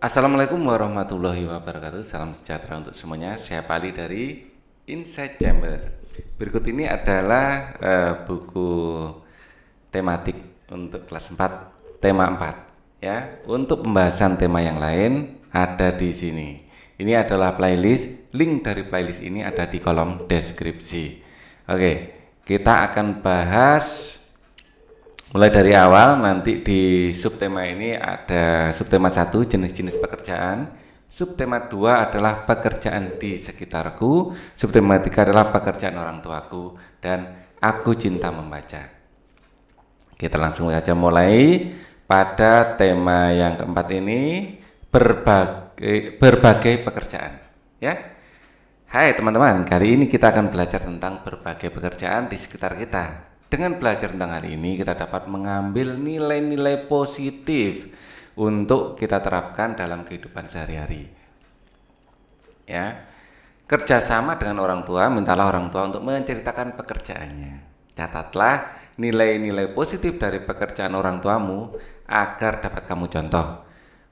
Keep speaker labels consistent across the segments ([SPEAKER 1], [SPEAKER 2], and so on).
[SPEAKER 1] Assalamualaikum warahmatullahi wabarakatuh. Salam sejahtera untuk semuanya. Saya Pali dari Insight Chamber. Berikut ini adalah buku tematik untuk kelas 4, tema 4 ya. Untuk pembahasan tema yang lain ada di sini. Ini adalah playlist. Link dari playlist ini ada di kolom deskripsi. Oke, kita akan bahas mulai dari awal. Nanti di subtema ini ada subtema 1 jenis-jenis pekerjaan, subtema 2 adalah pekerjaan di sekitarku, subtema 3 adalah pekerjaan orang tuaku, dan aku cinta membaca. Kita langsung saja mulai pada tema yang keempat ini, berbagai pekerjaan ya. Hai teman-teman, kali ini kita akan belajar tentang berbagai pekerjaan di sekitar kita. Dengan belajar tentang hal ini, kita dapat mengambil nilai-nilai positif untuk kita terapkan dalam kehidupan sehari-hari. Ya, kerjasama dengan orang tua, mintalah orang tua untuk menceritakan pekerjaannya. Catatlah nilai-nilai positif dari pekerjaan orang tuamu agar dapat kamu contoh.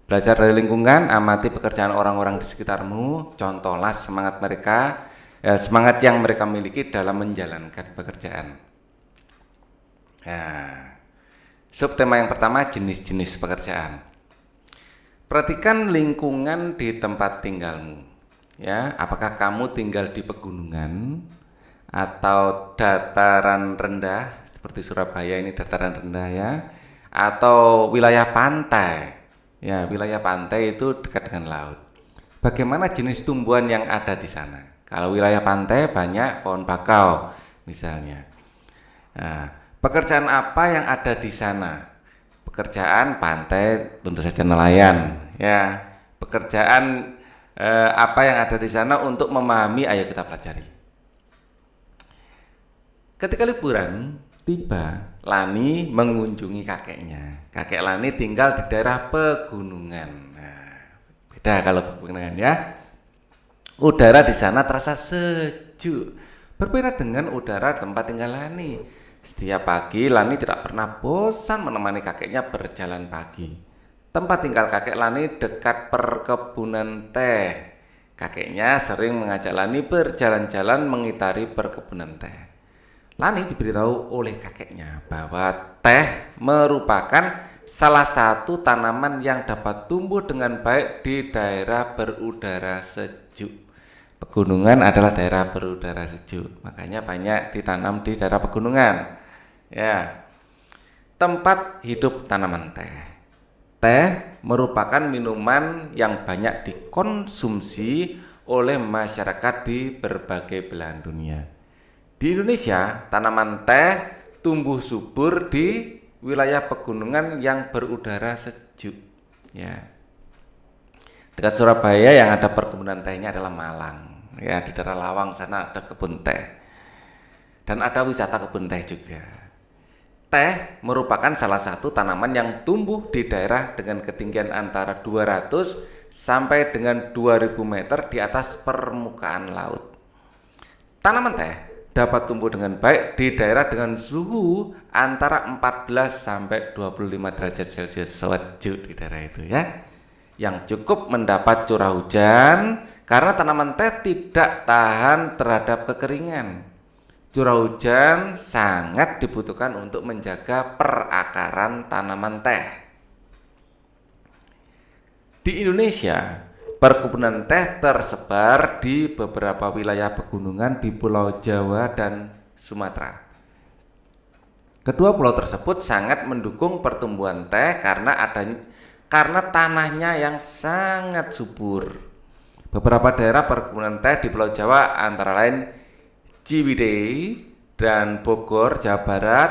[SPEAKER 1] Belajar dari lingkungan, amati pekerjaan orang-orang di sekitarmu, contohlah semangat mereka, semangat yang mereka miliki dalam menjalankan pekerjaan. Nah, subtema yang pertama, jenis-jenis pekerjaan. Perhatikan lingkungan di tempat tinggalmu. Ya, apakah kamu tinggal di pegunungan atau dataran rendah seperti Surabaya ini dataran rendah ya, atau wilayah pantai? Ya, wilayah pantai itu dekat dengan laut. Bagaimana jenis tumbuhan yang ada di sana? Kalau wilayah pantai banyak pohon bakau misalnya. Nah, pekerjaan apa yang ada di sana? Pekerjaan pantai tentu saja nelayan ya. Pekerjaan apa yang ada di sana untuk memahami, ayo kita pelajari. Ketika liburan tiba, Lani mengunjungi kakeknya. Kakek Lani tinggal di daerah pegunungan. Nah, beda kalau pegunungan ya. Udara di sana terasa sejuk, berbeda dengan udara tempat tinggal Lani. Setiap pagi Lani tidak pernah bosan menemani kakeknya berjalan pagi. Tempat tinggal kakek Lani dekat perkebunan teh. Kakeknya sering mengajak Lani berjalan-jalan mengitari perkebunan teh. Lani diberitahu oleh kakeknya bahwa teh merupakan salah satu tanaman yang dapat tumbuh dengan baik di daerah berudara sejuk. Pegunungan adalah daerah berudara sejuk, makanya banyak ditanam di daerah pegunungan. Ya, tempat hidup tanaman teh. Teh merupakan minuman yang banyak dikonsumsi oleh masyarakat di berbagai belahan dunia. Di Indonesia, tanaman teh tumbuh subur di wilayah pegunungan yang berudara sejuk. Ya. Dekat Surabaya yang ada perkebunan tehnya adalah Malang. Ya, di daerah Lawang sana ada kebun teh. Dan ada wisata kebun teh juga. Teh merupakan salah satu tanaman yang tumbuh di daerah dengan ketinggian antara 200 sampai dengan 2000 meter di atas permukaan laut. Tanaman teh dapat tumbuh dengan baik di daerah dengan suhu antara 14 sampai 25 derajat Celcius, sejuk di daerah itu ya. Yang cukup mendapat curah hujan karena tanaman teh tidak tahan terhadap kekeringan. Curah hujan sangat dibutuhkan untuk menjaga perakaran tanaman teh. Di Indonesia, perkebunan teh tersebar di beberapa wilayah pegunungan di Pulau Jawa dan Sumatera. Kedua pulau tersebut sangat mendukung pertumbuhan teh karena tanahnya yang sangat subur. Beberapa daerah perkebunan teh di Pulau Jawa antara lain Ciwidey dan Bogor, Jawa Barat,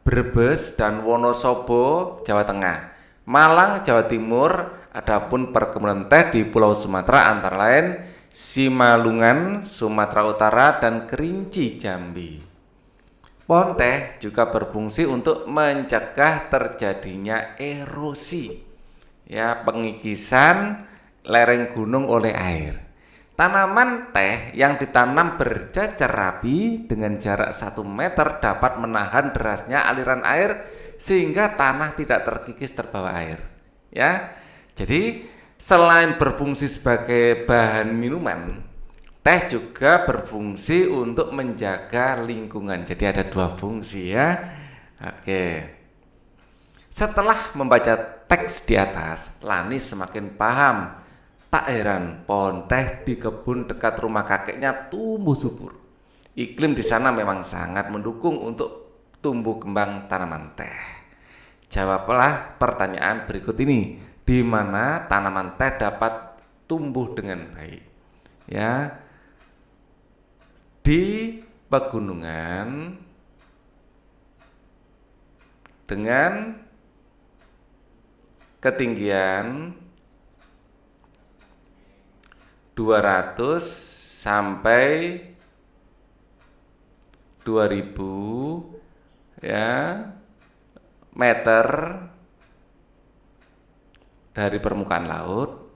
[SPEAKER 1] Brebes dan Wonosobo, Jawa Tengah, Malang, Jawa Timur. Adapun perkebunan teh di Pulau Sumatera antara lain Simalungun, Sumatera Utara, dan Kerinci, Jambi. Pohon teh juga berfungsi untuk mencegah terjadinya erosi, ya, pengikisan lereng gunung oleh air. Tanaman teh yang ditanam berjajar rapi dengan jarak 1 meter dapat menahan derasnya aliran air sehingga tanah tidak terkikis terbawa air. Ya, jadi Selain berfungsi sebagai bahan minuman, teh juga berfungsi untuk menjaga lingkungan. Jadi ada dua fungsi ya. Oke. Setelah membaca teks di atas, Lani semakin paham. Tak heran pohon teh di kebun dekat rumah kakeknya tumbuh subur. Iklim di sana memang sangat mendukung untuk tumbuh kembang tanaman teh. Jawablah pertanyaan berikut ini. Di mana tanaman teh dapat tumbuh dengan baik? Ya, di pegunungan dengan ketinggian 200 sampai 2000 ya meter dari permukaan laut,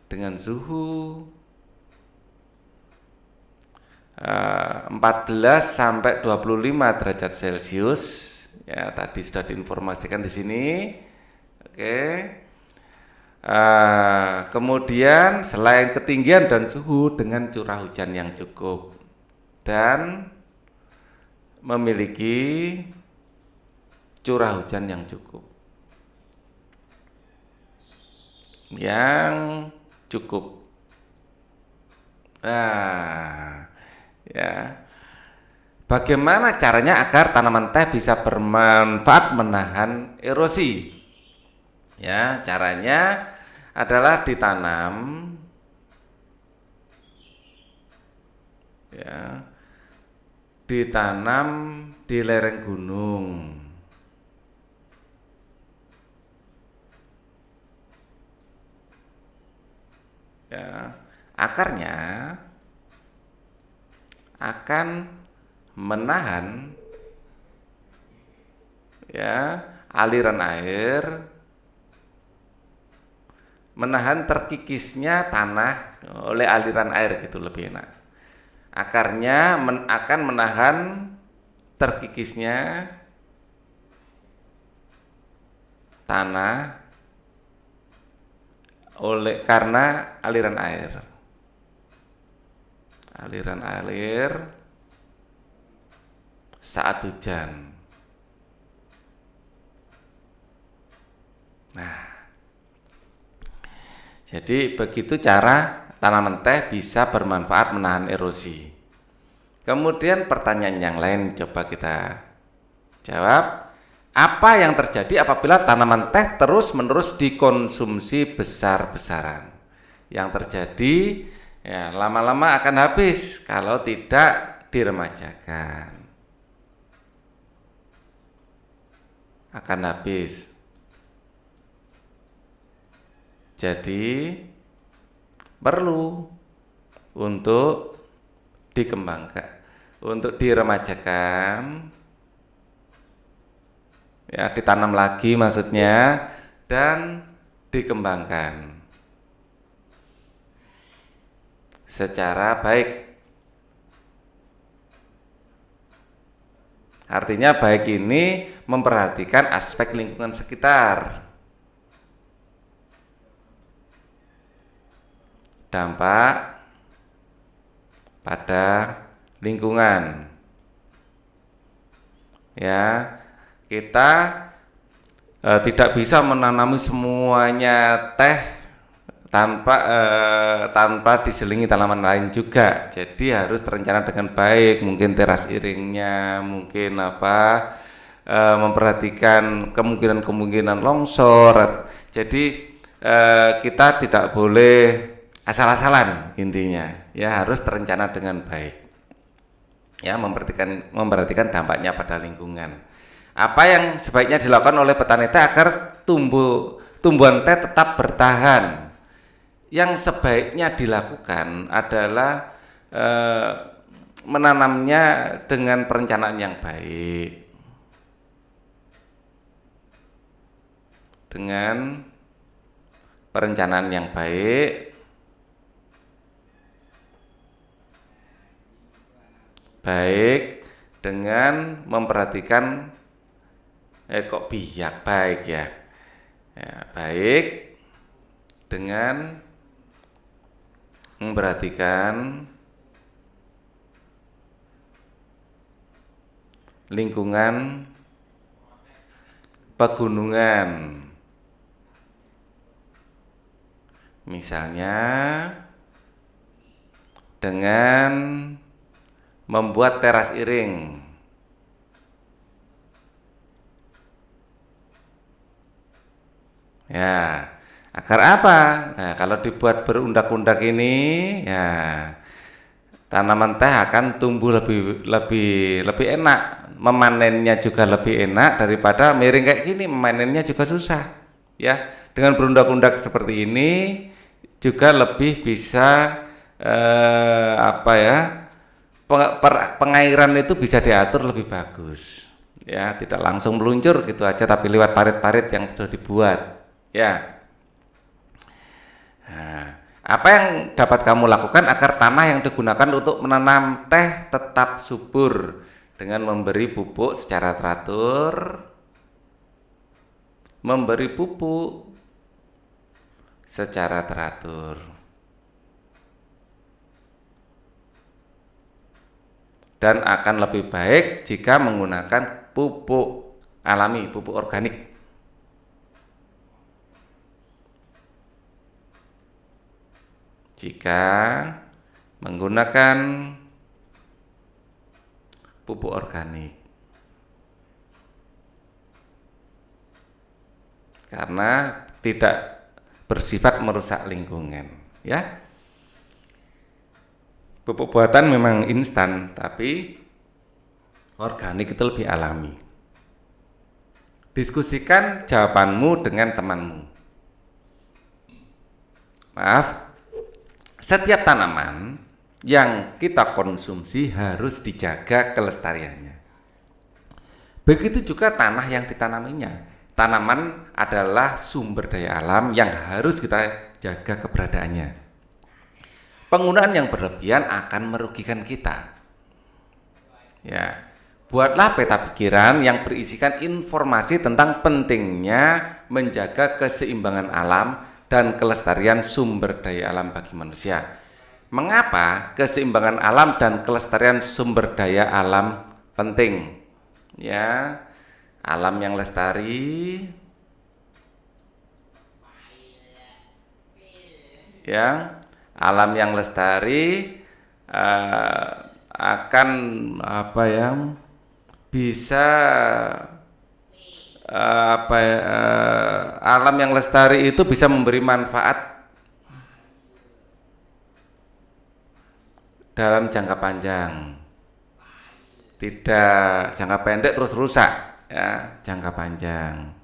[SPEAKER 1] dengan suhu 14 sampai 25 derajat Celcius. Ya, tadi sudah diinformasikan di sini. Oke. Kemudian selain ketinggian dan suhu, dengan curah hujan yang cukup dan memiliki curah hujan yang cukup. Ya. Bagaimana caranya agar tanaman teh bisa bermanfaat menahan erosi? Ya, caranya adalah ditanam di lereng gunung. Ya, akarnya akan menahan aliran air, menahan terkikisnya tanah oleh aliran air, gitu lebih enak. Akarnya akan menahan terkikisnya tanah karena aliran air saat hujan. Nah, jadi begitu cara tanaman teh bisa bermanfaat menahan erosi. Kemudian pertanyaan yang lain coba kita jawab. Apa yang terjadi apabila tanaman teh terus-menerus dikonsumsi besar-besaran? Yang terjadi ya lama-lama akan habis kalau tidak diremajakan. Akan habis. Jadi perlu untuk dikembangkan, untuk diremajakan, ya ditanam lagi maksudnya, dan dikembangkan secara baik. Artinya baik ini memperhatikan aspek lingkungan sekitar, dampak pada lingkungan. Ya, kita tidak bisa menanami semuanya teh tanpa diselingi tanaman lain juga. Jadi harus terencana dengan baik, mungkin teras iringnya, mungkin memperhatikan kemungkinan longsor. Jadi kita tidak boleh asal-asalan, intinya ya harus terencana dengan baik. Ya, memperhatikan dampaknya pada lingkungan. Apa yang sebaiknya dilakukan oleh petani teh agar tumbuhan teh tetap bertahan? Yang sebaiknya dilakukan adalah menanamnya dengan perencanaan yang baik, baik dengan memperhatikan kok biak, baik ya. Ya, baik dengan memperhatikan lingkungan pegunungan. Misalnya dengan membuat teras iring. Ya, agar apa? Nah, kalau dibuat berundak-undak ini, ya tanaman teh akan tumbuh lebih enak. Memanennya juga lebih enak daripada miring kayak gini, memanennya juga susah. Ya, dengan berundak-undak seperti ini juga lebih bisa apa ya? Pengairan itu bisa diatur lebih bagus. Ya, tidak langsung meluncur gitu aja tapi lewat parit-parit yang sudah dibuat. Ya. Nah, apa yang dapat kamu lakukan agar tanah yang digunakan untuk menanam teh tetap subur dengan memberi pupuk secara teratur, memberi pupuk secara teratur, dan akan lebih baik jika menggunakan pupuk alami, pupuk organik. Jika menggunakan pupuk organik, karena tidak bersifat merusak lingkungan, ya. Pupuk buatan memang instan, tapi organik itu lebih alami. Diskusikan jawabanmu dengan temanmu. Maaf, setiap tanaman yang kita konsumsi harus dijaga kelestariannya. Begitu juga tanah yang ditanaminya. Tanaman adalah sumber daya alam yang harus kita jaga keberadaannya. Penggunaan yang berlebihan akan merugikan kita. Ya, buatlah peta pikiran yang berisikan informasi tentang pentingnya menjaga keseimbangan alam dan kelestarian sumber daya alam bagi manusia. Mengapa keseimbangan alam dan kelestarian sumber daya alam penting? Ya, alam yang lestari, ya, alam yang lestari akan apa ya? Bisa alam yang lestari itu bisa memberi manfaat dalam jangka panjang, tidak jangka pendek terus rusak, ya, jangka panjang.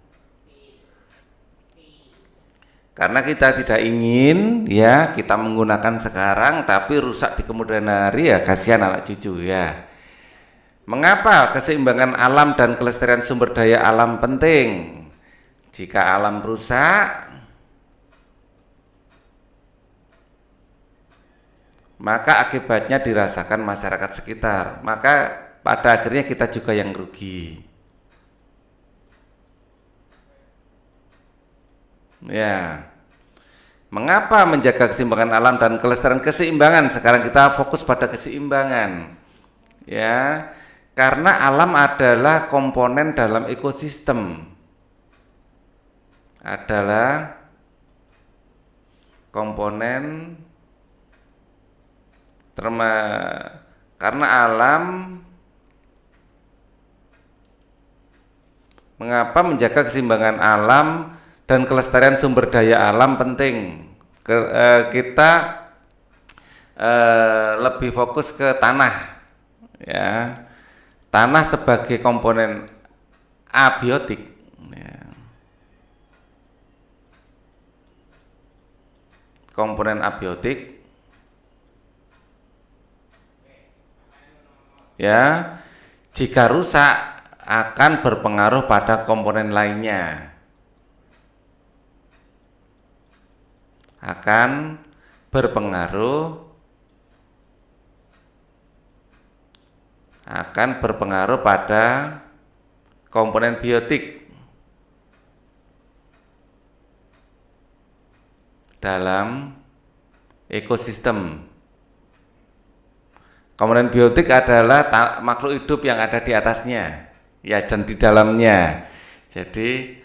[SPEAKER 1] Karena kita tidak ingin ya kita menggunakan sekarang tapi rusak di kemudian hari, ya kasihan anak cucu ya. Mengapa keseimbangan alam dan kelestarian sumber daya alam penting? Jika alam rusak, maka akibatnya dirasakan masyarakat sekitar. Maka pada akhirnya kita juga yang rugi. Ya. Mengapa menjaga keseimbangan alam dan kelestarian keseimbangan? Sekarang kita fokus pada keseimbangan. Ya. Karena alam adalah komponen dalam ekosistem. Adalah komponen karena alam, mengapa menjaga keseimbangan alam dan kelestarian sumber daya alam penting? Kita lebih fokus ke tanah, ya. Tanah sebagai komponen abiotik, ya. Komponen abiotik, ya, jika rusak akan berpengaruh pada komponen lainnya, akan berpengaruh pada komponen biotik dalam ekosistem. Komponen biotik adalah makhluk hidup yang ada di atasnya, ya, dan di dalamnya. Jadi,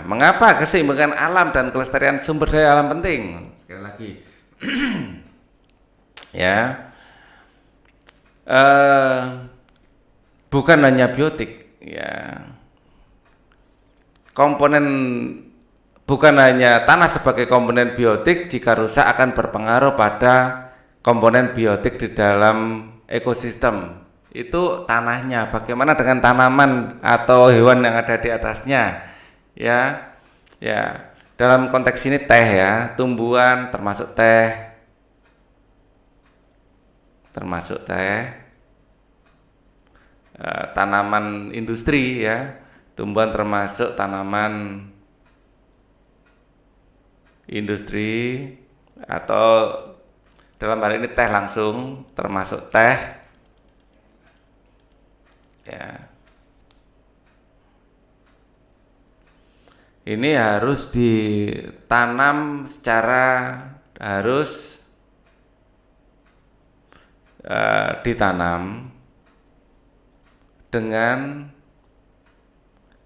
[SPEAKER 1] mengapa keseimbangan alam dan kelestarian sumber daya alam penting? Sekali lagi, ya, bukan hanya biotik, ya. Bukan hanya tanah sebagai komponen biotik, jika rusak akan berpengaruh pada komponen biotik di dalam ekosistem. Itu tanahnya, bagaimana dengan tanaman atau hewan yang ada di atasnya, ya. Ya, dalam konteks ini teh, ya, tumbuhan termasuk teh, tanaman industri, ya, tumbuhan termasuk tanaman industri, atau dalam hal ini teh langsung termasuk teh, ya. Ini harus ditanam ditanam dengan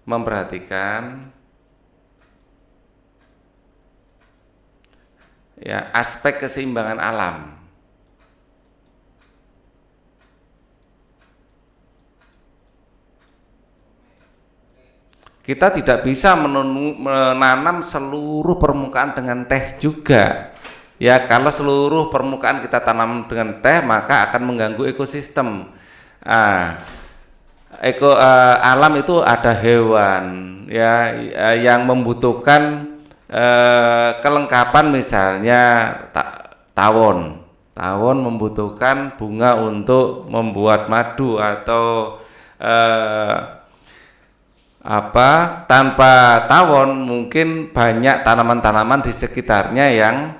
[SPEAKER 1] memperhatikan, ya, aspek keseimbangan alam. Kita tidak bisa menanam seluruh permukaan dengan teh juga. Ya, kalau seluruh permukaan kita tanam dengan teh, maka akan mengganggu ekosistem. Alam itu ada hewan, ya, yang membutuhkan kelengkapan, misalnya tawon. Tawon membutuhkan bunga untuk membuat madu, atau tanpa tawon mungkin banyak tanaman-tanaman di sekitarnya yang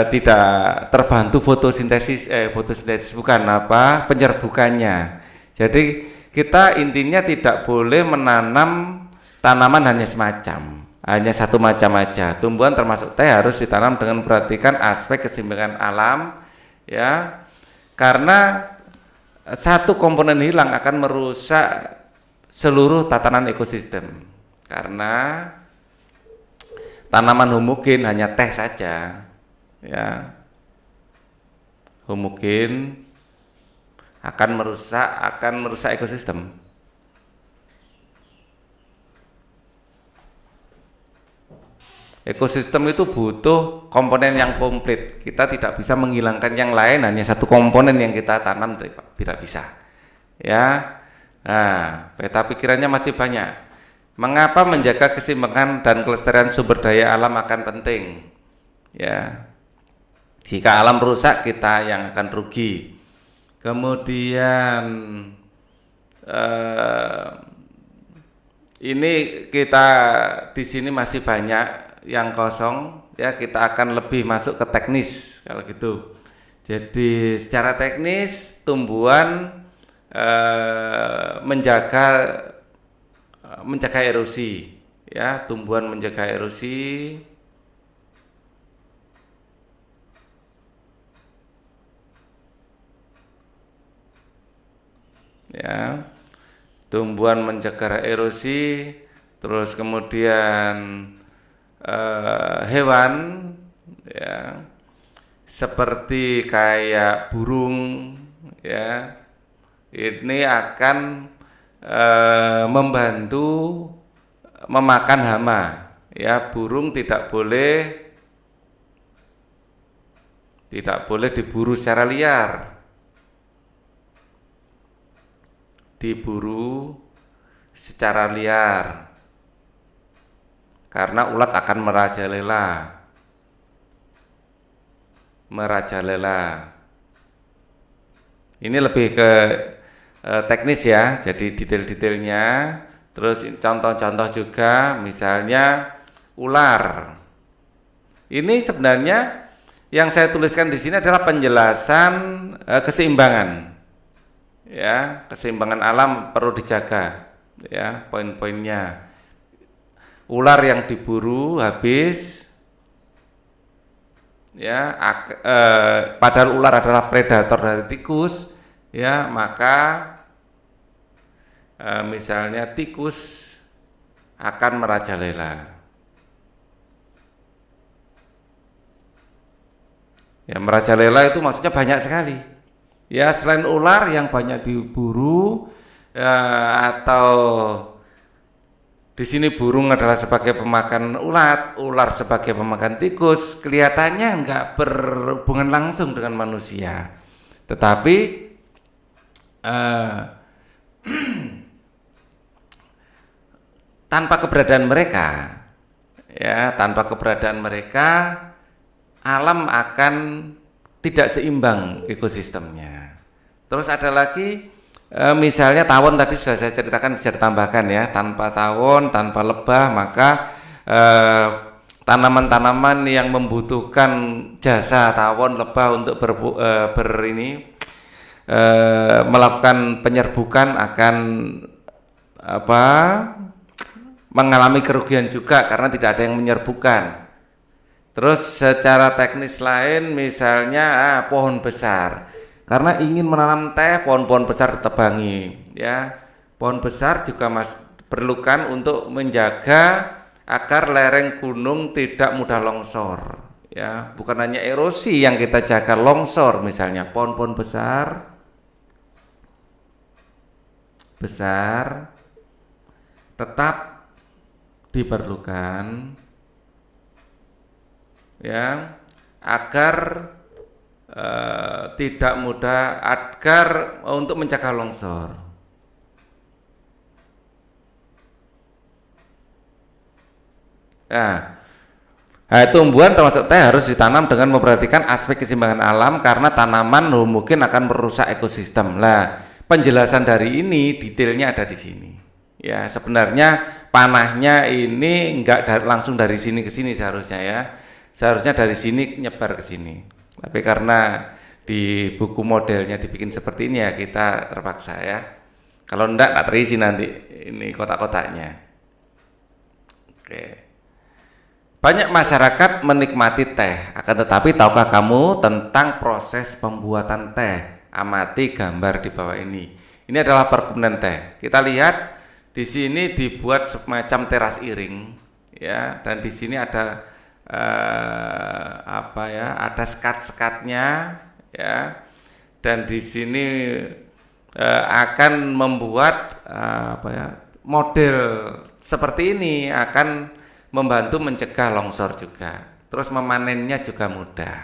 [SPEAKER 1] tidak terbantu fotosintesis penyerbukannya. Jadi kita intinya tidak boleh menanam tanaman hanya satu macam aja. Tumbuhan termasuk teh harus ditanam dengan memperhatikan aspek keseimbangan alam, ya, karena satu komponen hilang akan merusak seluruh tatanan ekosistem. Karena tanaman homogen hanya teh saja, ya, homogen akan merusak ekosistem. Ekosistem itu butuh komponen yang komplit. Kita tidak bisa menghilangkan yang lain, hanya satu komponen yang kita tanam, tidak bisa, ya. Nah, peta pikirannya masih banyak. Mengapa menjaga keseimbangan dan kelestarian sumber daya alam akan penting? Ya, jika alam rusak, kita yang akan rugi. Kemudian ini kita di sini masih banyak yang kosong, ya, kita akan lebih masuk ke teknis kalau gitu. Jadi secara teknis tumbuhan menjaga erosi, ya, tumbuhan menjaga erosi, ya, tumbuhan mencegah erosi. Terus kemudian hewan, ya, seperti kayak burung, ya, ini akan membantu memakan hama, ya. Burung tidak boleh diburu secara liar. Karena ulat akan merajalela. Ini lebih ke teknis, ya, jadi detail-detailnya. Terus contoh-contoh juga, misalnya ular. Ini sebenarnya yang saya tuliskan di sini adalah penjelasan keseimbangan, ya, keseimbangan alam perlu dijaga, ya, poin-poinnya. Ular yang diburu habis, ya, padahal ular adalah predator dari tikus, ya, maka misalnya tikus akan merajalela. Ya, merajalela itu maksudnya banyak sekali. Ya, selain ular yang banyak diburu, atau di sini burung adalah sebagai pemakan ulat, ular sebagai pemakan tikus, kelihatannya enggak berhubungan langsung dengan manusia. Tetapi tanpa keberadaan mereka, ya, tanpa keberadaan mereka, alam akan tidak seimbang ekosistemnya. Terus ada lagi, misalnya tawon tadi sudah saya ceritakan, bisa ditambahkan ya, tanpa tawon, tanpa lebah, maka tanaman-tanaman yang membutuhkan jasa tawon, lebah untuk melakukan penyerbukan akan mengalami kerugian juga karena tidak ada yang menyerbukan. Terus secara teknis lain, misalnya pohon besar, karena ingin menanam teh, pohon-pohon besar ditebangi, ya. Pohon besar juga perlukan untuk menjaga agar lereng gunung tidak mudah longsor, ya. Bukan hanya erosi yang kita jaga, longsor misalnya. Pohon-pohon besar tetap diperlukan, ya, agar tidak mudah, agar untuk mencegah longsor. Nah, tumbuhan termasuk teh harus ditanam dengan memperhatikan aspek keseimbangan alam karena tanaman mungkin akan merusak ekosistem. Lah, penjelasan dari ini detailnya ada di sini. Ya, sebenarnya panahnya ini enggak langsung dari sini ke sini seharusnya, ya. Seharusnya dari sini nyebar ke sini. Tapi karena di buku modelnya dibikin seperti ini, ya kita terpaksa, ya. Kalau enggak terisi nanti ini kotak-kotaknya. Oke. Banyak masyarakat menikmati teh, akan tetapi tahukah kamu tentang proses pembuatan teh? Amati gambar di bawah ini. Ini adalah perkebunan teh. Kita lihat di sini dibuat semacam teras iring, ya, dan di sini ada ada sekat-sekatnya, ya, dan di sini akan membuat model seperti ini akan membantu mencegah longsor juga. Terus memanennya juga mudah,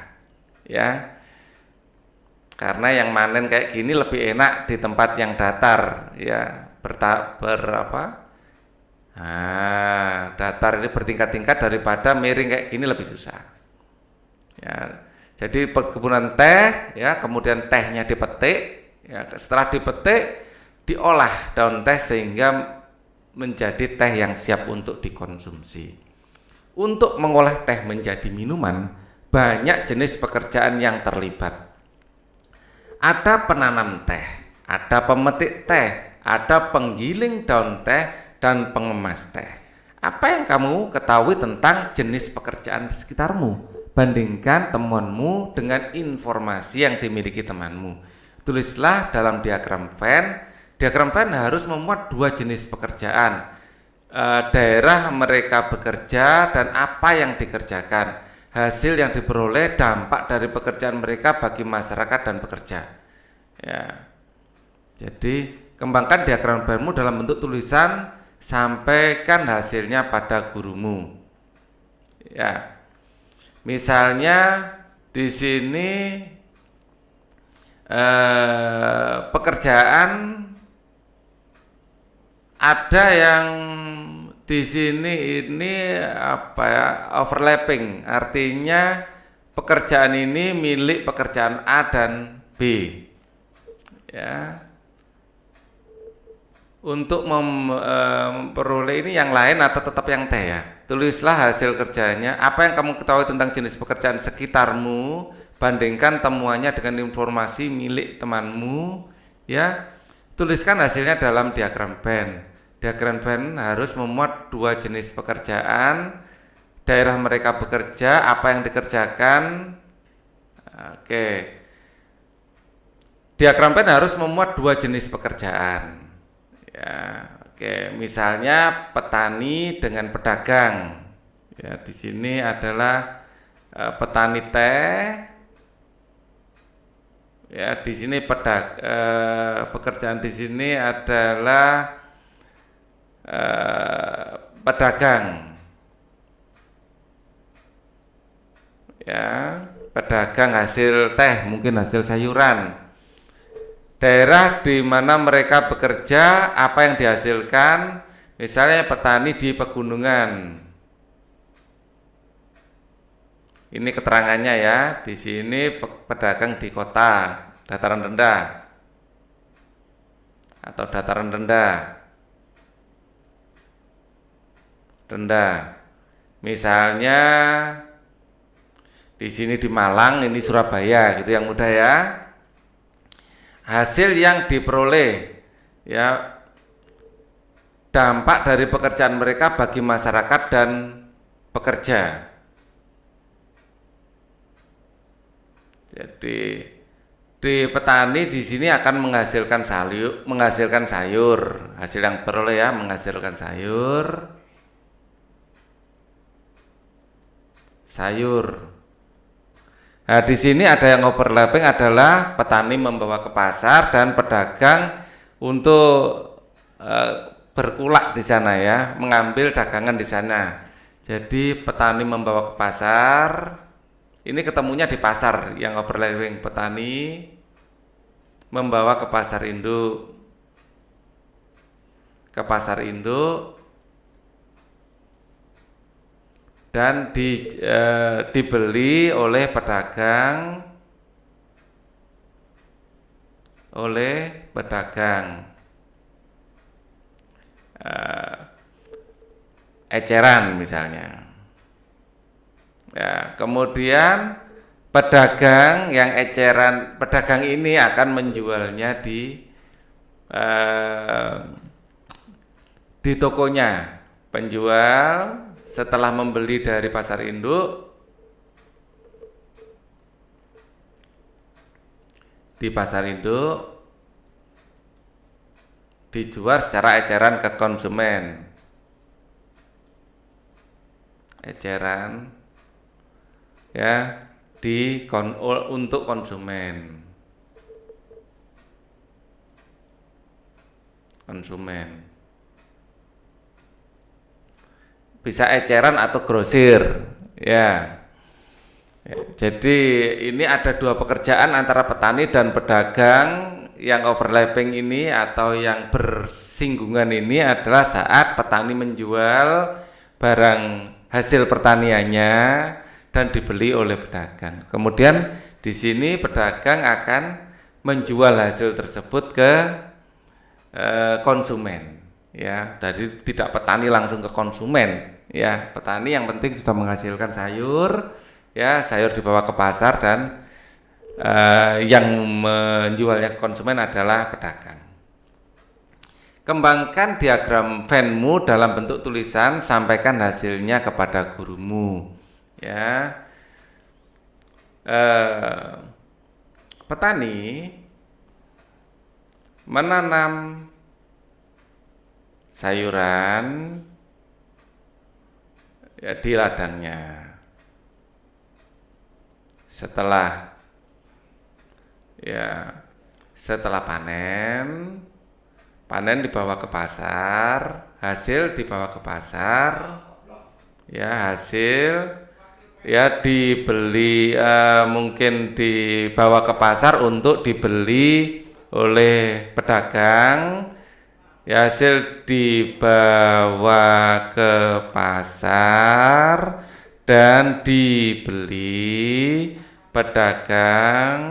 [SPEAKER 1] ya, karena yang manen kayak gini lebih enak di tempat yang datar, ya, datar ini bertingkat-tingkat daripada miring kayak gini, lebih susah, ya. Jadi perkebunan teh, ya, kemudian tehnya dipetik, ya, setelah dipetik diolah daun teh sehingga menjadi teh yang siap untuk dikonsumsi. Untuk mengolah teh menjadi minuman, banyak jenis pekerjaan yang terlibat. Ada penanam teh, ada pemetik teh, ada penggiling daun teh, dan pengemas teh. Apa yang kamu ketahui tentang jenis pekerjaan di sekitarmu? Bandingkan temuanmu dengan informasi yang dimiliki temanmu. Tulislah dalam diagram Venn. Diagram Venn harus memuat dua jenis pekerjaan, daerah mereka bekerja dan apa yang dikerjakan, hasil yang diperoleh, dampak dari pekerjaan mereka bagi masyarakat dan pekerja, ya. Jadi kembangkan diagram Venn-mu dalam bentuk tulisan, sampaikan hasilnya pada gurumu, ya. Misalnya di sini pekerjaan ada yang di sini ini overlapping, artinya pekerjaan ini milik pekerjaan A dan B, ya. Untuk memperoleh ini yang lain atau tetap yang teh, ya. Tulislah hasil kerjanya. Apa yang kamu ketahui tentang jenis pekerjaan sekitarmu, bandingkan temuannya dengan informasi milik temanmu, ya. Tuliskan hasilnya dalam diagram Venn. Diagram Venn harus memuat dua jenis pekerjaan, daerah mereka bekerja, apa yang dikerjakan. Oke. Diagram Venn harus memuat dua jenis pekerjaan. Ya, oke. Misalnya petani dengan pedagang. Ya, di sini adalah petani teh. Ya, di sini pekerjaan di sini adalah pedagang. Ya, pedagang hasil teh, mungkin hasil sayuran. Daerah di mana mereka bekerja, apa yang dihasilkan, misalnya petani di pegunungan. Ini keterangannya ya, di sini pedagang di kota, dataran rendah atau dataran rendah. Misalnya di sini di Malang, ini Surabaya, gitu yang mudah ya. Hasil yang diperoleh, ya, dampak dari pekerjaan mereka bagi masyarakat dan pekerja. Jadi di petani di sini akan menghasilkan sayur, hasil yang peroleh ya, menghasilkan sayur. Nah, di sini ada yang overlapping adalah petani membawa ke pasar dan pedagang untuk berkulak di sana ya, mengambil dagangan di sana. Jadi petani membawa ke pasar. Ini ketemunya di pasar yang overlapping, petani membawa ke pasar induk. Dan dibeli oleh pedagang eceran misalnya. Ya, kemudian pedagang yang eceran, pedagang ini akan menjualnya di tokonya. Penjual setelah membeli dari pasar induk, di pasar induk dijual secara eceran ke konsumen. Eceran ya, untuk konsumen. Bisa eceran atau grosir ya. Jadi ini ada dua pekerjaan antara petani dan pedagang. Yang overlapping ini atau yang bersinggungan ini adalah saat petani menjual barang hasil pertaniannya dan dibeli oleh pedagang. Kemudian di sini pedagang akan menjual hasil tersebut ke konsumen. Ya, jadi tidak petani langsung ke konsumen. Ya, petani yang penting sudah menghasilkan sayur. Ya, sayur dibawa ke pasar dan yang menjualnya ke konsumen adalah pedagang. Kembangkan diagram Venn-mu dalam bentuk tulisan, sampaikan hasilnya kepada gurumu. Ya, petani menanam sayuran ya, di ladangnya. Setelah panen dibawa ke pasar, hasil dibawa ke pasar, ya, hasil ya dibeli, mungkin dibawa ke pasar untuk dibeli oleh pedagang. Ya, hasil dibawa ke pasar dan dibeli pedagang,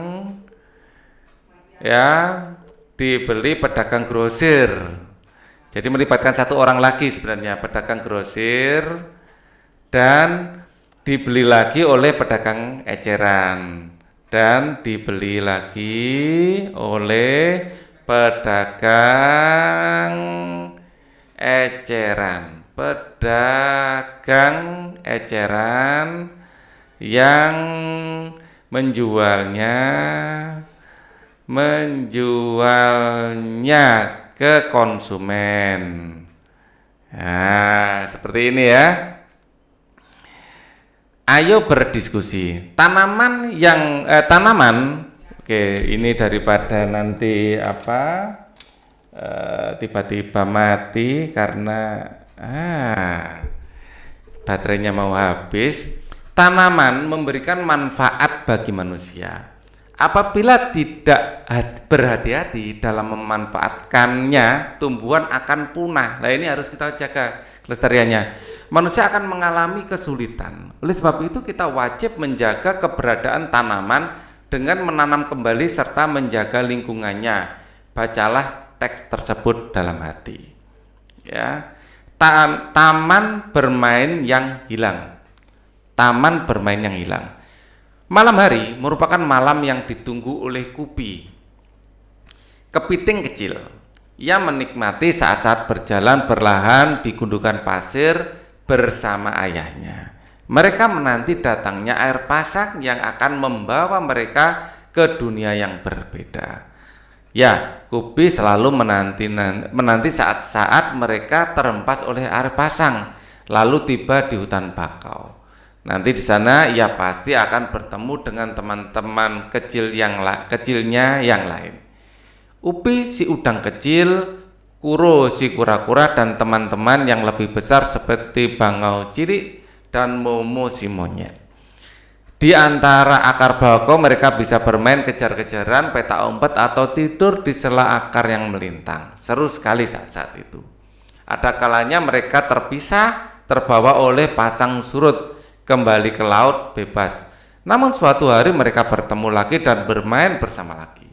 [SPEAKER 1] ya, dibeli pedagang grosir. Jadi melibatkan satu orang lagi sebenarnya, pedagang grosir, dan dibeli lagi oleh pedagang eceran, dan dibeli lagi oleh pedagang eceran. Pedagang eceran yang menjualnya ke konsumen. Nah, seperti ini ya. Ayo berdiskusi. Tanaman, oke, ini daripada nanti tiba-tiba mati karena baterainya mau habis. Tanaman memberikan manfaat bagi manusia. Apabila tidak berhati-hati dalam memanfaatkannya, tumbuhan akan punah. Nah, ini harus kita jaga kelestariannya. Manusia akan mengalami kesulitan. Oleh sebab itu kita wajib menjaga keberadaan tanaman dengan menanam kembali serta menjaga lingkungannya. Bacalah teks tersebut dalam hati. Ya. Taman bermain yang hilang. Taman bermain yang hilang. Malam hari merupakan malam yang ditunggu oleh Kupi, kepiting kecil. Ia menikmati saat-saat berjalan perlahan di gundukan pasir bersama ayahnya. Mereka menanti datangnya air pasang yang akan membawa mereka ke dunia yang berbeda. Ya, Kupi selalu menanti saat-saat mereka terhempas oleh air pasang, lalu tiba di hutan bakau. Nanti di sana ia pasti akan bertemu dengan teman-teman kecilnya yang lain. Upi si udang kecil, Kuro si kura-kura, dan teman-teman yang lebih besar seperti bangau cilik dan Momo si monyet. Di antara akar bakau mereka bisa bermain kejar-kejaran, petak umpet, atau tidur di sela akar yang melintang. Seru sekali saat-saat itu. Ada kalanya mereka terpisah, terbawa oleh pasang surut, kembali ke laut bebas. Namun suatu hari mereka bertemu lagi dan bermain bersama lagi.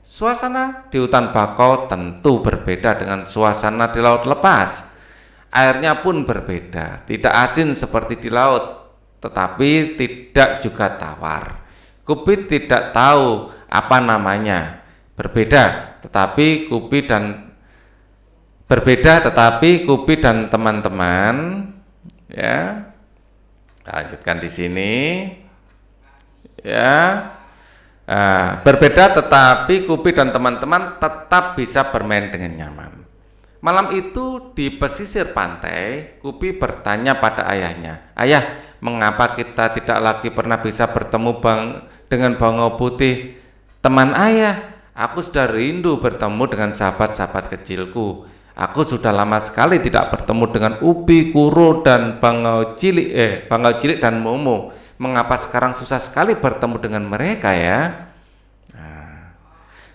[SPEAKER 1] Suasana di hutan bakau tentu berbeda dengan suasana di laut lepas. Airnya pun berbeda, tidak asin seperti di laut, tetapi tidak juga tawar. Kupi tidak tahu apa namanya. Berbeda, tetapi Kupi dan teman-teman ya. Lanjutkan di sini, ya. Berbeda, tetapi Kupi dan teman-teman tetap bisa bermain dengan nyaman. Malam itu di pesisir pantai, Kupi bertanya pada ayahnya, "Ayah, mengapa kita tidak lagi pernah bisa bertemu dengan bangau putih? Teman ayah, aku sudah rindu bertemu dengan sahabat-sahabat kecilku. Aku sudah lama sekali tidak bertemu dengan Upi, Kuro, dan bangau cilik dan Momo. Mengapa sekarang susah sekali bertemu dengan mereka ya?"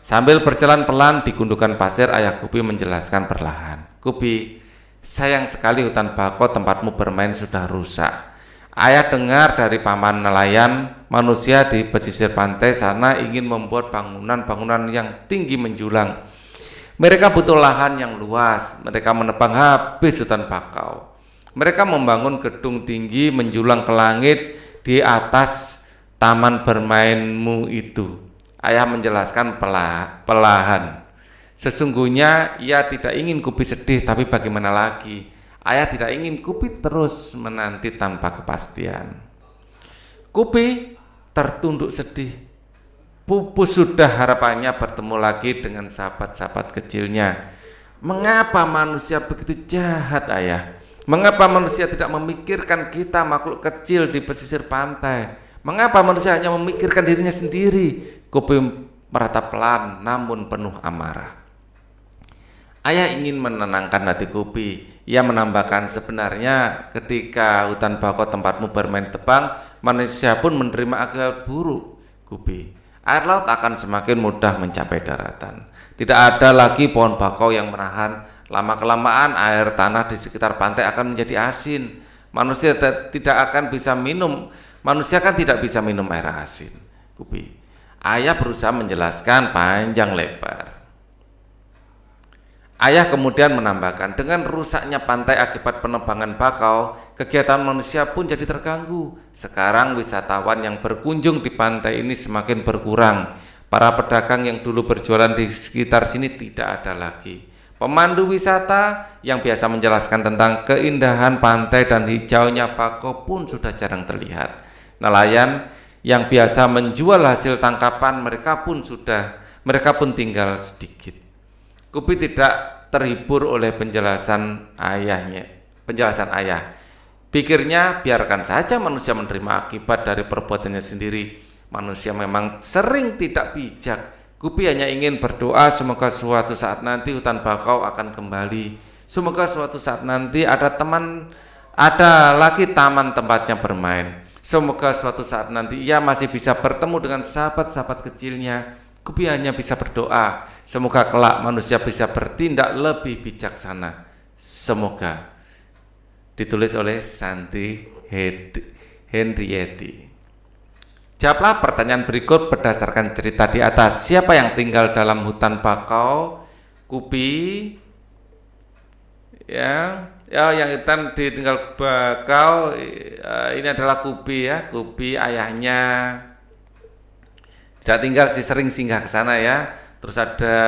[SPEAKER 1] Sambil berjalan pelan di gundukan pasir, ayah Kupi menjelaskan perlahan. "Kupi, sayang sekali hutan bakau tempatmu bermain sudah rusak. Ayah dengar dari paman nelayan, manusia di pesisir pantai sana ingin membuat bangunan-bangunan yang tinggi menjulang. Mereka butuh lahan yang luas. Mereka menebang habis hutan bakau. Mereka membangun gedung tinggi menjulang ke langit di atas taman bermainmu itu." Ayah menjelaskan perlahan. Sesungguhnya ia tidak ingin Kupi sedih, tapi bagaimana lagi? Ayah tidak ingin Kupi terus menanti tanpa kepastian. Kupi tertunduk sedih. Pupus sudah harapannya bertemu lagi dengan sahabat-sahabat kecilnya. Mengapa manusia begitu jahat, ayah? Mengapa manusia tidak memikirkan kita makhluk kecil di pesisir pantai? Mengapa manusia hanya memikirkan dirinya sendiri? Kupi meratap pelan namun penuh amarah. Ayah ingin menenangkan hati Kupi. Ia menambahkan, sebenarnya ketika hutan bakau tempatmu bermain tebang, manusia pun menerima agak buruk, Kupi. Air laut akan semakin mudah mencapai daratan. Tidak ada lagi pohon bakau yang menahan. Lama-kelamaan air tanah di sekitar pantai akan menjadi asin. Manusia kan tidak bisa minum air asin, Kupi. Ayah berusaha menjelaskan panjang lebar. Ayah kemudian menambahkan, dengan rusaknya pantai akibat penebangan bakau, kegiatan manusia pun jadi terganggu. Sekarang wisatawan yang berkunjung di pantai ini semakin berkurang. Para pedagang yang dulu berjualan di sekitar sini tidak ada lagi. Pemandu wisata yang biasa menjelaskan tentang keindahan pantai dan hijaunya Bako pun sudah jarang terlihat. Nelayan yang biasa menjual hasil tangkapan mereka pun tinggal sedikit. Kupi tidak terhibur oleh penjelasan ayah. Pikirnya, biarkan saja manusia menerima akibat dari perbuatannya sendiri. Manusia memang sering tidak bijak. Kupi hanya ingin berdoa semoga suatu saat nanti hutan bakau akan kembali. Semoga suatu saat nanti ada lagi taman tempatnya bermain. Semoga suatu saat nanti ia masih bisa bertemu dengan sahabat-sahabat kecilnya. Kupi hanya bisa berdoa. Semoga kelak manusia bisa bertindak lebih bijaksana. Semoga. Ditulis oleh Santi Henrieti. Jawablah pertanyaan berikut berdasarkan cerita di atas. Siapa yang tinggal dalam hutan bakau? Kupi. Yang ditinggal bakau ini adalah Kupi ya. Kupi ayahnya tidak tinggal sih, sering singgah ke sana ya. Terus ada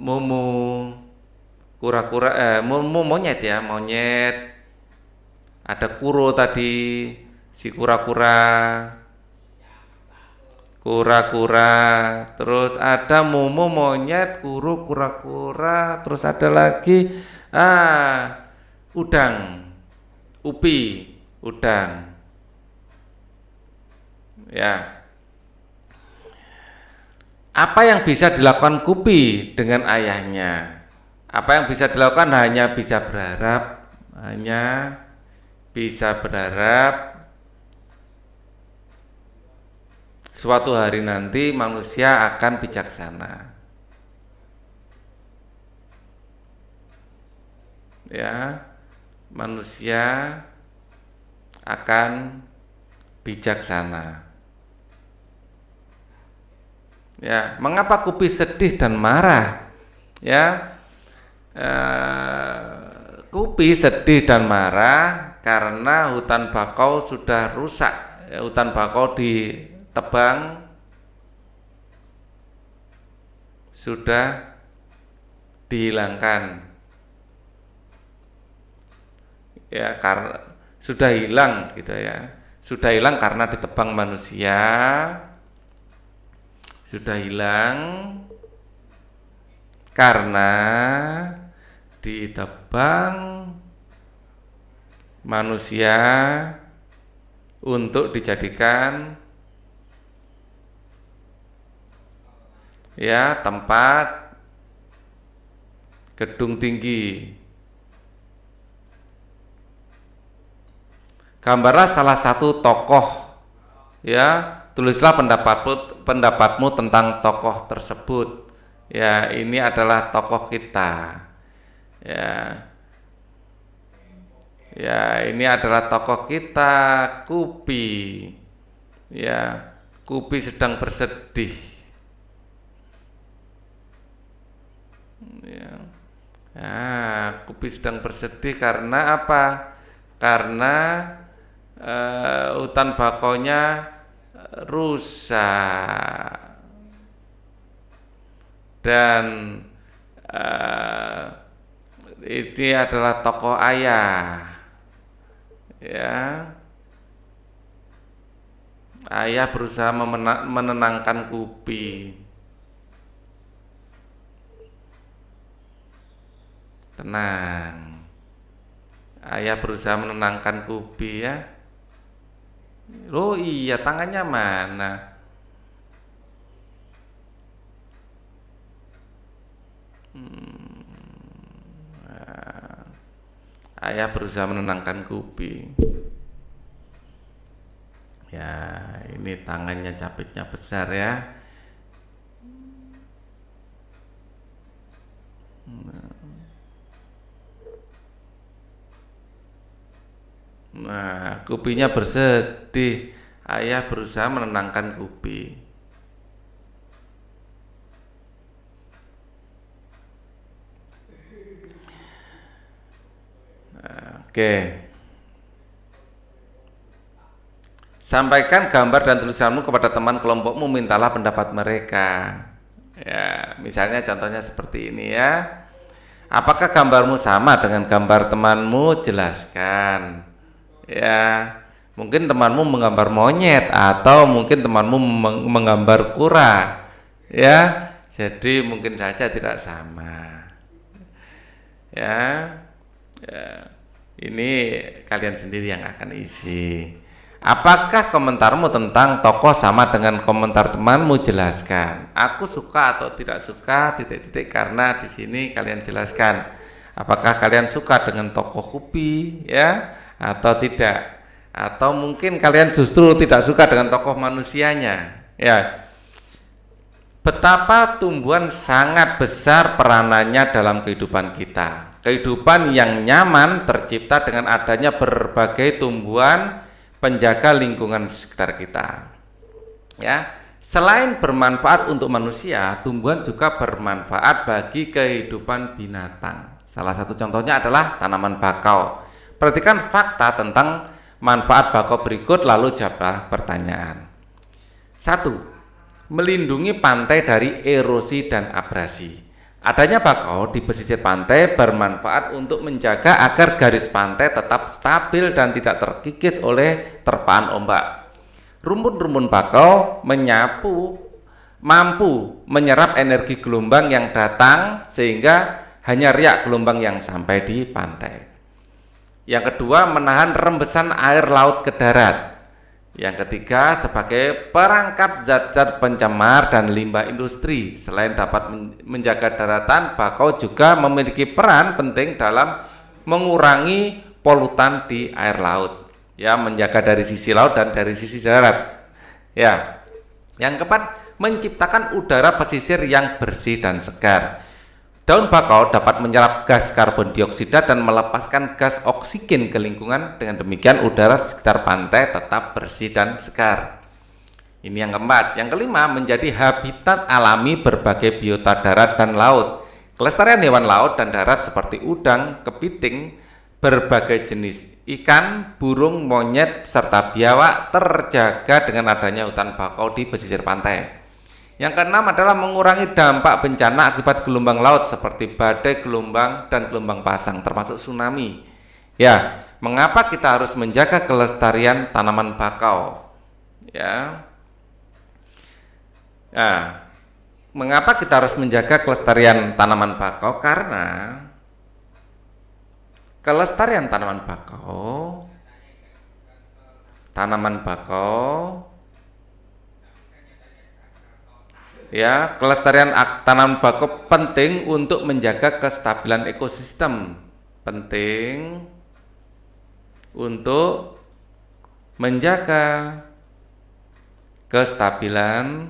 [SPEAKER 1] Mumu, Mumu monyet ya, monyet. Ada Kuro tadi, si kura-kura. Terus ada Mumu monyet, Kuro kura-kura, terus ada lagi udang, udang. Ya. Apa yang bisa dilakukan Kupi dengan ayahnya? Apa yang bisa dilakukan? Hanya bisa berharap suatu hari nanti manusia akan bijaksana. Ya, manusia akan bijaksana. Ya, mengapa Kupi sedih dan marah? Ya, Kupi sedih dan marah karena hutan bakau sudah rusak. Hutan bakau ditebang, sudah dihilangkan. Ya, karena sudah hilang gitu ya. Sudah hilang karena ditebang manusia. Sudah hilang karena ditebang manusia untuk dijadikan ya tempat gedung tinggi. Gambarlah salah satu tokoh ya. Tulislah pendapatmu tentang tokoh tersebut. Ya, ini adalah tokoh kita. Ya, ini adalah tokoh kita, Kupi. Ya, Kupi sedang bersedih. Ya. Kupi sedang bersedih karena apa? Karena hutan bakaunya rusak dan ini adalah tokoh ayah ya. Ayah berusaha menenangkan Kupi. Tenang. Ayah berusaha menenangkan Kupi ya. Oh iya, tangannya mana? Ayah berusaha menenangkan Kupi. Ya, ini tangannya capitnya besar ya. Nah, Kupinya bersedih. Ayah berusaha menenangkan Kupi. Oke. Sampaikan gambar dan tulisanmu kepada teman kelompokmu, mintalah pendapat mereka. Ya, misalnya contohnya seperti ini ya. Apakah gambarmu sama dengan gambar temanmu? Jelaskan. Ya, mungkin temanmu menggambar monyet atau mungkin temanmu menggambar kura. Ya, jadi mungkin saja tidak sama. Ya, ya, ini kalian sendiri yang akan isi. Apakah komentarmu tentang tokoh sama dengan komentar temanmu? Jelaskan. Aku suka atau tidak suka titik-titik karena di sini kalian jelaskan. Apakah kalian suka dengan tokoh Kupi ya atau tidak? Atau mungkin kalian justru tidak suka dengan tokoh manusianya ya. Betapa tumbuhan sangat besar peranannya dalam kehidupan kita. Kehidupan yang nyaman tercipta dengan adanya berbagai tumbuhan penjaga lingkungan sekitar kita. Ya, selain bermanfaat untuk manusia, tumbuhan juga bermanfaat bagi kehidupan binatang. Salah satu contohnya adalah tanaman bakau. Perhatikan fakta tentang manfaat bakau berikut lalu jawab pertanyaan. 1. Melindungi pantai dari erosi dan abrasi. Adanya bakau di pesisir pantai bermanfaat untuk menjaga agar garis pantai tetap stabil dan tidak terkikis oleh terpaan ombak. Rumpun-rumpun bakau mampu menyerap energi gelombang yang datang sehingga hanya riak gelombang yang sampai di pantai. Yang kedua, menahan rembesan air laut ke darat. Yang ketiga, sebagai perangkap zat-zat pencemar dan limbah industri. Selain dapat menjaga daratan, bakau juga memiliki peran penting dalam mengurangi polutan di air laut. Ya, menjaga dari sisi laut dan dari sisi darat. Ya. Yang keempat, menciptakan udara pesisir yang bersih dan segar. Daun bakau dapat menyerap gas karbon dioksida dan melepaskan gas oksigen ke lingkungan. Dengan demikian udara di sekitar pantai tetap bersih dan segar. Ini yang keempat. Yang kelima, menjadi habitat alami berbagai biota darat dan laut. Kelestarian hewan laut dan darat seperti udang, kepiting, berbagai jenis ikan, burung, monyet, serta biawak terjaga dengan adanya hutan bakau di pesisir pantai. Yang keenam adalah mengurangi dampak bencana akibat gelombang laut seperti badai gelombang dan gelombang pasang termasuk tsunami. Ya, mengapa kita harus menjaga kelestarian tanaman bakau? Ya. Nah, mengapa kita harus menjaga kelestarian tanaman bakau? Karena kelestarian tanaman bakau ya, kelestarian tanaman bakau penting untuk menjaga kestabilan ekosistem. Penting untuk menjaga kestabilan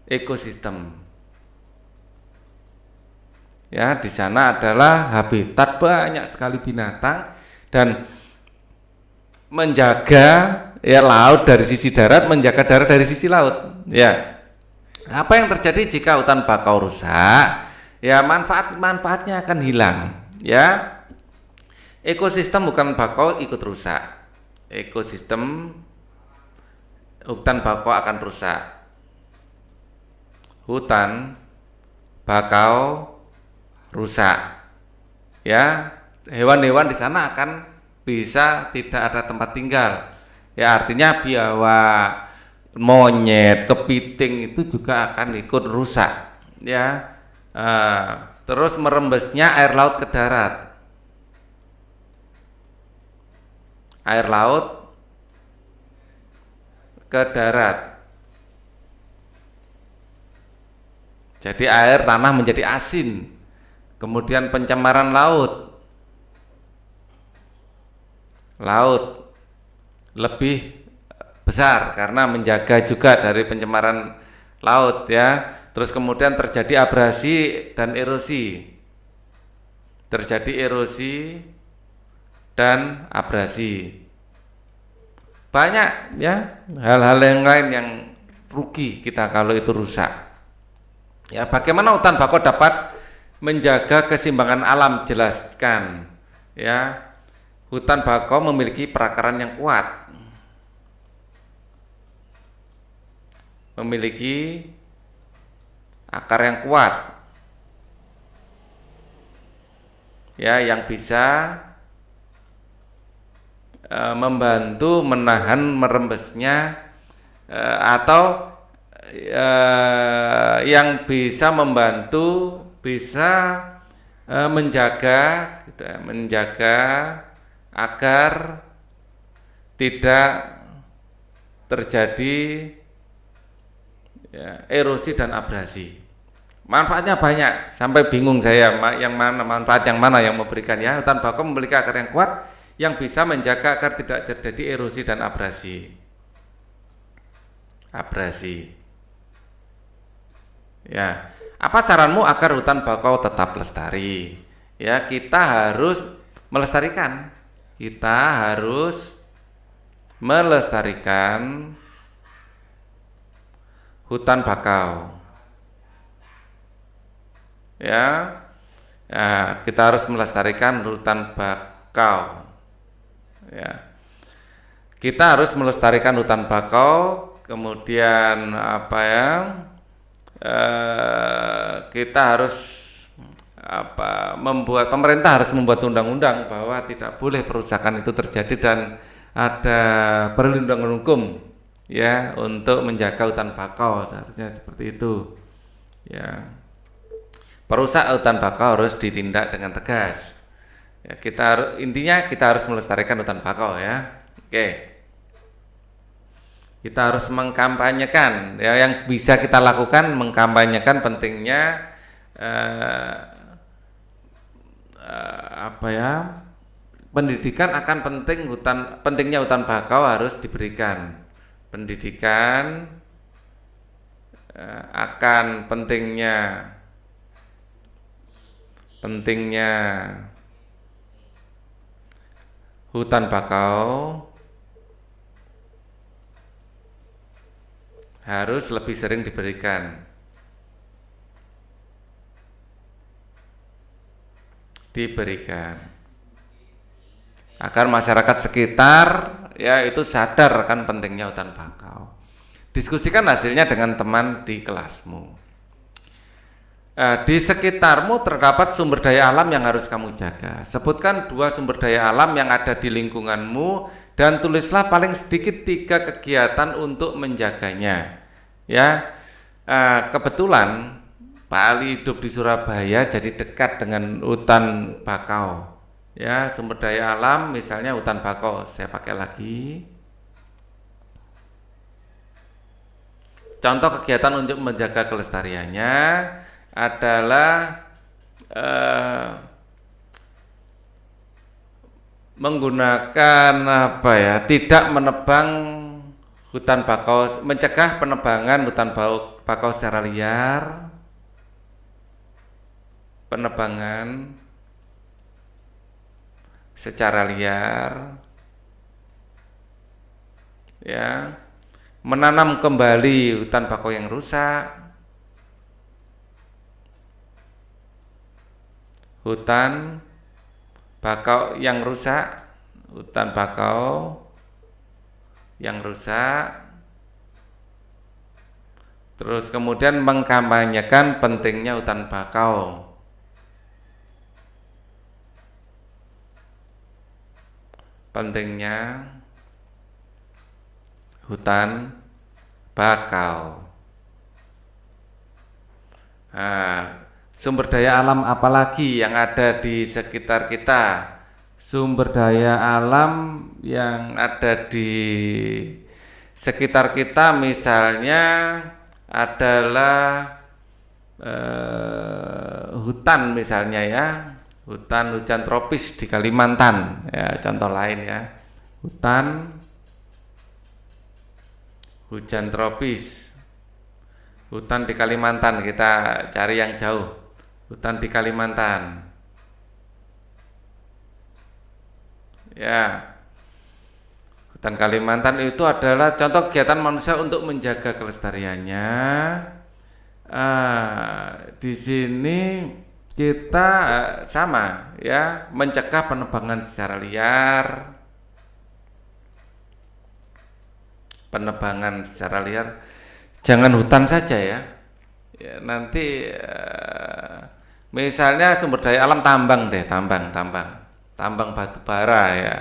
[SPEAKER 1] ekosistem. Ya, di sana adalah habitat banyak sekali binatang dan menjaga ya laut dari sisi darat, menjaga darat dari sisi laut. Ya. Apa yang terjadi jika hutan bakau rusak? Ya, manfaatnya akan hilang, ya. Ekosistem hutan bakau ikut rusak. Ekosistem hutan bakau akan rusak. Hutan bakau rusak. Ya, hewan-hewan di sana akan bisa tidak ada tempat tinggal. Ya, artinya biawak, monyet, kepiting itu juga akan ikut rusak. Ya, terus merembesnya air laut ke darat. Air laut ke darat. Jadi air tanah menjadi asin. Kemudian pencemaran laut. Laut lebih besar karena menjaga juga dari pencemaran laut ya. Terus kemudian terjadi abrasi dan erosi. Terjadi erosi dan abrasi. Banyak ya hal-hal yang lain yang rugi kita kalau itu rusak. Ya, bagaimana hutan bakau dapat menjaga keseimbangan alam? Jelaskan. Ya. Hutan bakau memiliki perakaran yang kuat. Memiliki akar yang kuat. ya, yang bisa membantu menahan merembesnya atau yang bisa membantu bisa menjaga gitu ya, menjaga agar tidak terjadi ya, erosi dan abrasi. Manfaatnya banyak, sampai bingung saya yang mana manfaat yang mana yang memberikan ya. Hutan bakau memiliki akar yang kuat yang bisa menjaga agar tidak terjadi erosi dan abrasi. Ya, apa saranmu agar hutan bakau tetap lestari? Ya, kita harus melestarikan. Kita harus melestarikan hutan bakau. Ya, kita harus melestarikan hutan bakau. Ya, kita harus melestarikan hutan bakau. Kemudian kita harus pemerintah harus membuat undang-undang bahwa tidak boleh perusakan itu terjadi dan ada perlindungan hukum ya untuk menjaga hutan bakau, seharusnya seperti itu. Ya. Perusak hutan bakau harus ditindak dengan tegas. Ya, intinya kita harus melestarikan hutan bakau ya. Oke. Kita harus mengkampanyekan ya, yang bisa kita lakukan mengkampanyekan pentingnya pendidikan akan pentingnya hutan bakau harus diberikan. Pendidikan akan pentingnya hutan bakau harus lebih sering diberikan agar masyarakat sekitar ya itu sadar akan pentingnya hutan bakau. Diskusikan hasilnya dengan teman di kelasmu. Di sekitarmu terdapat sumber daya alam yang harus kamu jaga. Sebutkan 2 sumber daya alam yang ada di lingkunganmu dan tulislah paling sedikit 3 kegiatan untuk menjaganya. Ya, kebetulan Pak Ali hidup di Surabaya, jadi dekat dengan hutan bakau. Ya, sumber daya alam misalnya hutan bakau. Saya pakai lagi. Contoh kegiatan untuk menjaga kelestariannya adalah menggunakan tidak menebang hutan bakau, mencegah penebangan hutan bakau secara liar, ya, menanam kembali hutan bakau yang rusak, hutan bakau yang rusak, terus kemudian mengkampanyekan pentingnya hutan bakau. Pentingnya hutan bakau. Sumber daya alam apalagi yang ada di sekitar kita? Sumber daya alam yang ada di sekitar kita misalnya adalah hutan misalnya ya, hutan hujan tropis di Kalimantan ya, contoh lain ya, hutan hujan tropis, hutan di Kalimantan, kita cari yang jauh, hutan di Kalimantan ya. Hutan Kalimantan itu adalah contoh kegiatan manusia untuk menjaga kelestariannya. Di sini kita sama ya, mencegah penebangan secara liar. Jangan hutan saja ya. Nanti Misalnya sumber daya alam tambang deh, tambang batu bara ya,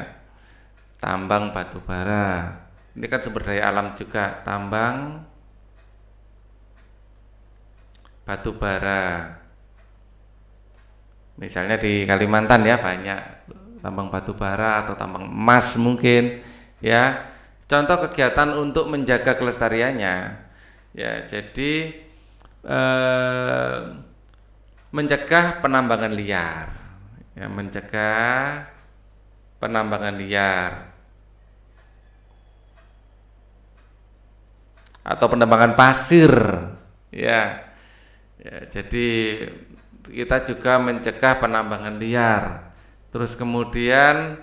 [SPEAKER 1] tambang batu bara. Ini kan sumber daya alam juga, tambang batu bara. Misalnya di Kalimantan ya banyak tambang batu bara atau tambang emas mungkin ya. Contoh kegiatan untuk menjaga kelestariannya ya, jadi mencegah penambangan liar ya, mencegah penambangan liar atau penambangan pasir ya. Ya, jadi kita juga mencegah penambangan liar. Terus kemudian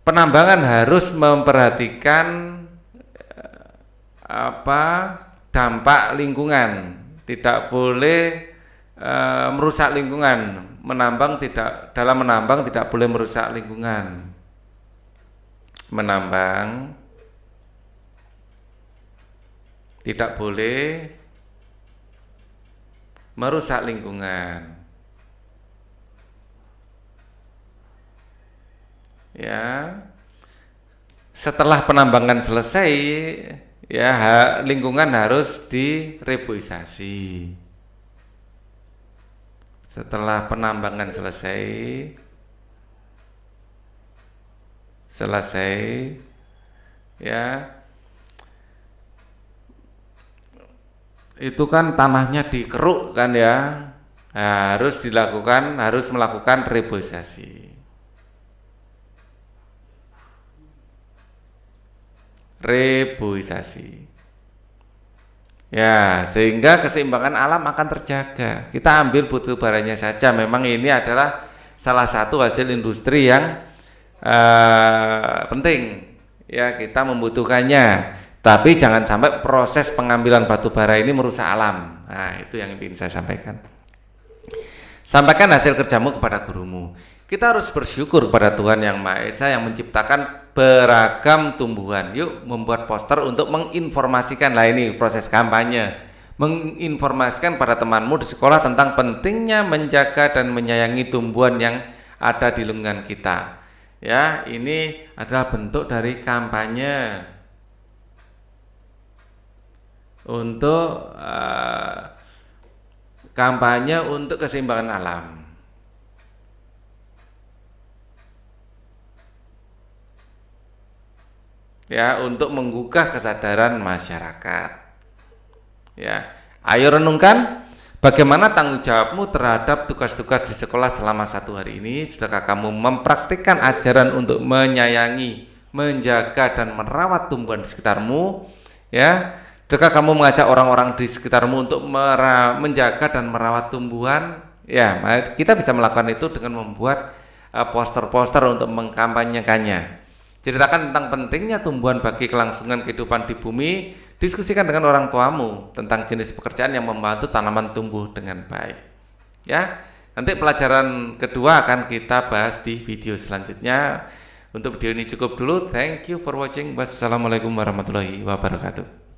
[SPEAKER 1] penambangan harus memperhatikan dampak lingkungan, tidak boleh merusak lingkungan. Dalam menambang tidak boleh merusak lingkungan. Menambang tidak boleh merusak lingkungan. Ya. Setelah penambangan selesai, ya lingkungan harus direboisasi. Setelah penambangan selesai ya, itu kan tanahnya dikeruk kan ya, harus melakukan reboisasi. Ya, sehingga keseimbangan alam akan terjaga. Kita ambil batu baranya saja, memang ini adalah salah satu hasil industri yang penting ya, kita membutuhkannya. Tapi jangan sampai proses pengambilan batu bara ini merusak alam. Nah, itu yang ingin saya sampaikan. Sampaikan hasil kerjamu kepada gurumu. Kita harus bersyukur kepada Tuhan Yang Maha Esa yang menciptakan beragam tumbuhan. Yuk membuat poster untuk menginformasikan, lah ini proses kampanye, menginformasikan pada temanmu di sekolah tentang pentingnya menjaga dan menyayangi tumbuhan yang ada di lingkungan kita. Ya, ini adalah bentuk dari kampanye untuk keseimbangan alam. Ya, untuk menggugah kesadaran masyarakat. Ya, ayo renungkan bagaimana tanggung jawabmu terhadap tugas-tugas di sekolah selama 1 hari ini. Sudahkah kamu mempraktikkan ajaran untuk menyayangi, menjaga dan merawat tumbuhan di sekitarmu? Ya, sudahkah kamu mengajak orang-orang di sekitarmu untuk menjaga dan merawat tumbuhan? Ya, kita bisa melakukan itu dengan membuat poster-poster untuk mengkampanyekannya. Ceritakan tentang pentingnya tumbuhan bagi kelangsungan kehidupan di bumi. Diskusikan dengan orang tuamu tentang jenis pekerjaan yang membantu tanaman tumbuh dengan baik. Ya, nanti pelajaran kedua akan kita bahas di video selanjutnya. Untuk video ini cukup dulu. Thank you for watching. Wassalamualaikum warahmatullahi wabarakatuh.